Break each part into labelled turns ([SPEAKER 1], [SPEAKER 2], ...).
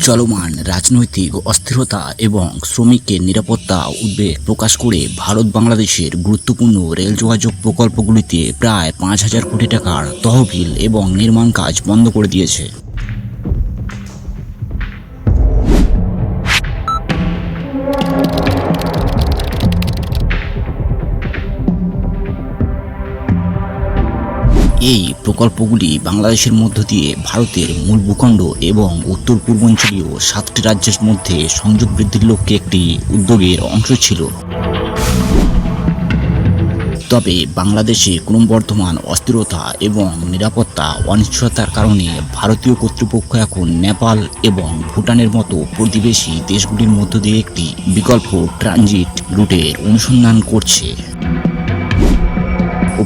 [SPEAKER 1] চলমান রাজনৈতিক অস্থিরতা এবং শ্রমিকের নিরাপত্তা উদ্বেগ প্রকাশ করে ভারত বাংলাদেশের গুরুত্বপূর্ণ রেল যোগাযোগ প্রকল্পগুলিতে প্রায় 5,000 কোটি টাকার তহবিল এবং নির্মাণ কাজ বন্ধ করে দিয়েছে। এই প্রকল্পগুলি বাংলাদেশের মধ্য দিয়ে ভারতের মূল ভূখণ্ড এবং উত্তর পূর্বাঞ্চলীয় 7টি রাজ্যের মধ্যে সংযোগ বৃদ্ধির লক্ষ্যে একটি উদ্যোগের অংশ ছিল। তবে বাংলাদেশে ক্রমবর্ধমান অস্থিরতা এবং নিরাপত্তা অনিশ্চয়তার কারণে ভারতীয় কর্তৃপক্ষ এখন নেপাল এবং ভুটানের মতো প্রতিবেশী দেশগুলির মধ্য দিয়ে একটি বিকল্প ট্রানজিট রুটের অনুসন্ধান করছে।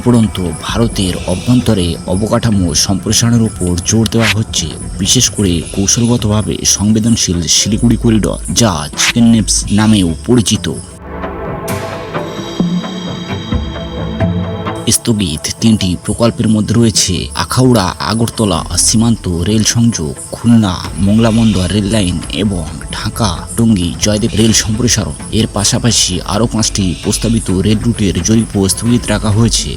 [SPEAKER 1] উপরন্তু ভারতের অভ্যন্তরে অবকাঠামো সম্প্রসারণের উপর জোর দেওয়া হচ্ছে, বিশেষ করে কৌশলগতভাবে সংবেদনশীল শিলিগুড়ি করিডর, যা চিকেন নেপস নামেও পরিচিত। স্থগিত 3টি প্রকল্পের মধ্যে রয়েছে আখাউড়া আগরতলা সীমান্ত রেল সংযোগ, খুলনা মোংলা বন্দর রেল লাইন এবং ঢাকা টঙ্গী জয়দেব রেল সম্প্রসারণ। এর পাশাপাশি আরও 5টি প্রস্তাবিত রেল রুটের জরিপও স্থগিত রাখা হয়েছে।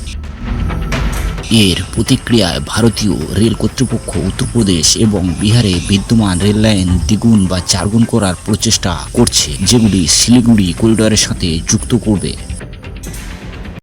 [SPEAKER 1] এর প্রতিক্রিয়ায় ভারতীয় রেল কর্তৃপক্ষ উত্তরপ্রদেশ এবং বিহারে বিদ্যমান রেল লাইন দ্বিগুণ বা 4 গুণ করার প্রচেষ্টা করছে, যেগুলি শিলিগুড়ি করিডরের সাথে যুক্ত করবে।